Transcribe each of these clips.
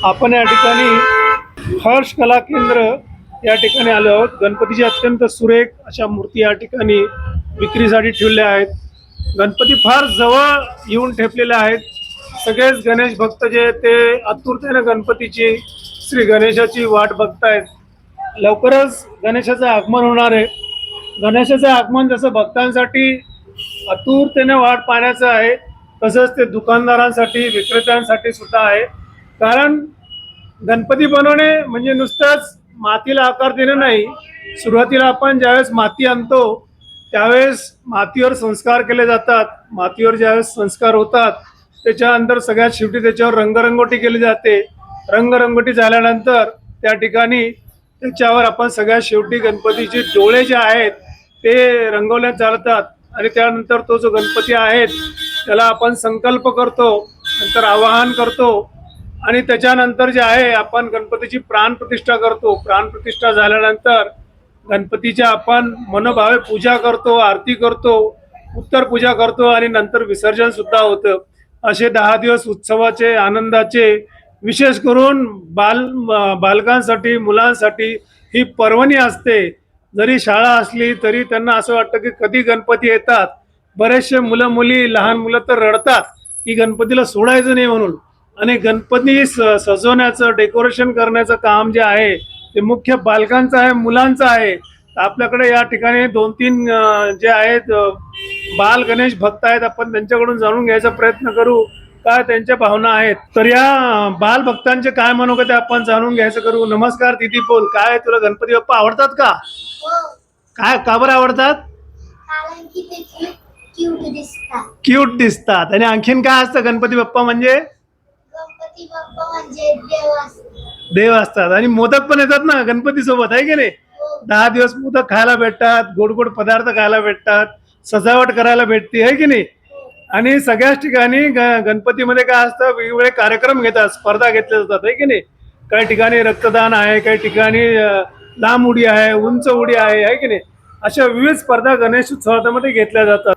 आपण या ठिकाणी हर्ष कला केंद्र या ठिकाणी आलो आहोत। गणपतीची अत्यंत सुरेख अशा मूर्ती या ठिकाणी विक्रीसाठी ठेवल्या आहेत। गणपती फार जवळ येऊन ठेपलेले आहेत। सगळेच गणेश भक्त जे ते आतुरतेने गणपतीची श्री गणेशाची वाट बघतायत। लवकरच गणेशाचं आगमन होणार आहे। गणेशाचं आगमन जसं भक्तांसाठी आतुरतेने वाट पाहण्याचं आहे, तसंच ते दुकानदारांसाठी विक्रेत्यांसाठी सुद्धा आहे। कारण गणपती बनवणे म्हणजे नुसतंच मातीला आकार देणं नाही। सुरुवातीला आपण ज्यावेळेस माती आणतो त्यावेळेस मातीवर संस्कार केले जातात। मातीवर ज्यावेळेस संस्कार होतात त्याच्यानंतर सगळ्यात शेवटी त्याच्यावर रंगरंगोटी केली जाते। रंगरंगोटी झाल्यानंतर त्या ठिकाणी त्याच्यावर आपण सगळ्यात शेवटी गणपतीचे डोळे जे आहेत ते रंगवण्यात जातात आणि त्यानंतर तो जो गणपती आहे त्याला आपण संकल्प करतो, नंतर आवाहन करतो आणि त्याच्यानंतर जे आहे आपण गणपतीची प्राणप्रतिष्ठा करतो। प्राणप्रतिष्ठा झाल्यानंतर गणपतीच्या आपण मनोभावे पूजा करतो, आरती करतो, उत्तर पूजा करतो आणि नंतर विसर्जन सुद्धा होतं। असे 10 दिवस उत्सवाचे आनंदाचे विशेष करून बालकांसाठी मुलांसाठी ही पर्वणी असते। जरी शाळा असली तरी त्यांना असं वाटतं की कधी गणपती येतात। बरेचसे मुलं मुली लहान मुलं तर रडतात की गणपतीला सोडायचं नाही म्हणून। आणि गणपती सजवण्याचं डेकोरेशन करण्याचं काम जे आहे ते मुख्य बालकांचं आहे, मुलांचं आहे। आपल्याकडे या ठिकाणी 2-3 जे आहेत बाल गणेश भक्त आहेत, आपण त्यांच्याकडून जाणून घ्यायचा प्रयत्न करू काय त्यांच्या भावना आहेत। तर या बाल भक्तांचे काय मनोगत आहे आपण जाणून घ्यायचं करू। नमस्कार दीदी, बोल काय तुला गणपती बाप्पा आवडतात का? काय का बरं आवडतात? कारण की ते क्यूट दिसतात. क्यूट दिसतात। आणि आणखीन काय असतं गणपती बाप्पा म्हणजे? गणपती बाप्पा म्हणजे देव असतात. देव असतात आणि मोदक पण येतात ना गणपती सोबत, आहे की नाही? 10 दिवस मोदक खायला भेटतात, गोड गोड पदार्थ खायला भेटतात, सजावट करायला भेटते, आहे की नाही? आणि सगळ्याच ठिकाणी गणपतीमध्ये काय असतं वेगवेगळे कार्यक्रम घेतात, स्पर्धा घेतल्या जातात, आहे की नाही? काही ठिकाणी रक्तदान आहे, काही ठिकाणी लांब उडी आहे, उंच उडी आहे की नाही? अशा विविध स्पर्धा गणेश उत्सवामध्ये घेतल्या जातात।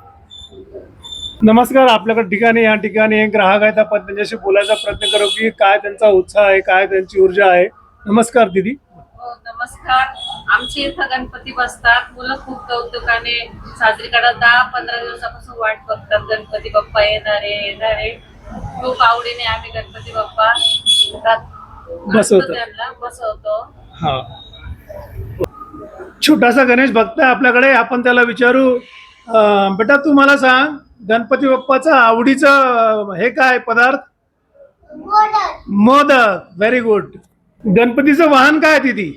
नमस्कार, आपल्याकडे ठिकाणी या ठिकाणी एक ग्राहक आहेत, आपण त्यांच्याशी बोलायचा प्रयत्न करू की काय त्यांचा उत्साह आहे, काय त्यांची ऊर्जा आहे। नमस्कार दीदी। नमस्कार। आमच्या इथं गणपती बसतात, मुलं खूप कौतुकाने साजरी करतात। 10-15 दिवसापासून वाट बघतात गणपती बाप्पा येणारे। खूप आवडीने आम्ही गणपती बाप्पा बसवतो। हा, छोटासा गणेश भक्त आहे आपल्याकडे, आपण त्याला विचारू बेटा तू मला सांग गणपती बाप्पाचं आवडीचं हे काय पदार्थ? मोदक। Very good. गणपतीचं वाहन काय दीदी?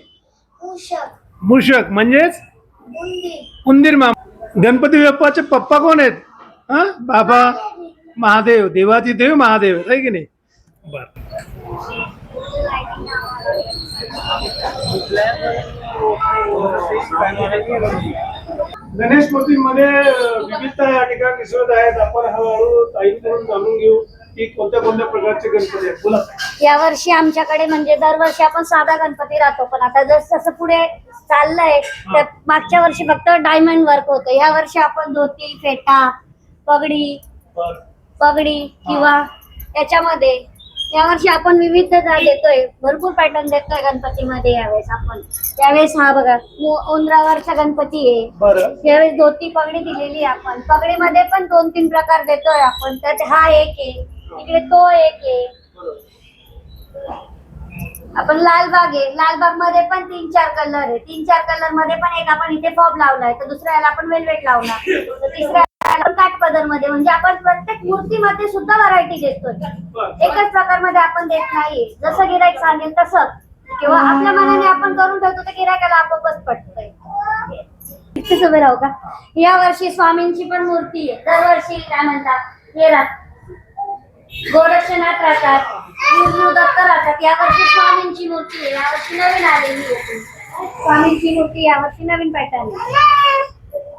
मूषक म्हणजेच उंदीर मामा। गणपती बाप्पाचे पप्पा कोण आहेत? बाबा महादेव, देवाची देव महादेव, आहे की नाही? बर, गणेश मूर्तीमध्ये विविधता या ठिकाणी दिसत आहेत। आपण हळूहळू ताईंकडून जाणून घेऊ की कोणत्या कोणत्या प्रकारचे गणपती आहेत। बोला। या वर्षी आमच्याकडे म्हणजे दरवर्षी आपण साधा गणपती राहतो, पण आता जसं पुढे चाललंय तर मागच्या वर्षी फक्त डायमंड वर्क होतं, या वर्षी आपण धोती, फेटा, पगडी किंवा त्याच्यामध्ये यावर्षी आपण विविधता देतोय, भरपूर पॅटर्न देतोय गणपतीमध्ये। यावेळेस हा बघा उंदरावरचा गणपती आहे। यावेळेस धोती पगडी दिलेली आहे आपण। पगडीमध्ये पण 2-3 प्रकार देतोय आपण, त्यात हा एक आहे, इकडे तो एक आहे। आपण लालबाग आहे, लालबाग मध्ये पण 3-4 कलर आहे। 3-4 कलर मध्ये पण एक आपण इथे फॉब लावलाय, तर दुसऱ्या याला आपण वेलवेट लावला, तर तिसऱ्या काठ पदर मध्ये। म्हणजे आपण प्रत्येक मूर्तीमध्ये सुद्धा व्हरायटी देतोय, एकच प्रकार मध्ये आपण देत नाहीये। जसं गिराईक सांगेल तसं किंवा आपल्या मनाने आपण करून ठेवतो तर गिरायकाला आपोआपच पटतंय। इथेच उभे राहू का? या वर्षी स्वामींची पण मूर्ती आहे। दरवर्षी काय म्हणतात हे गोरक्षनाथ राहतात, विष्णू दत्त राहतात, यावर्षी स्वामींची मूर्ती आहे। यावर्षी नवीन आलेली आहे स्वामींची मूर्ती, यावर्षी नवीन पॅटर्न आहे।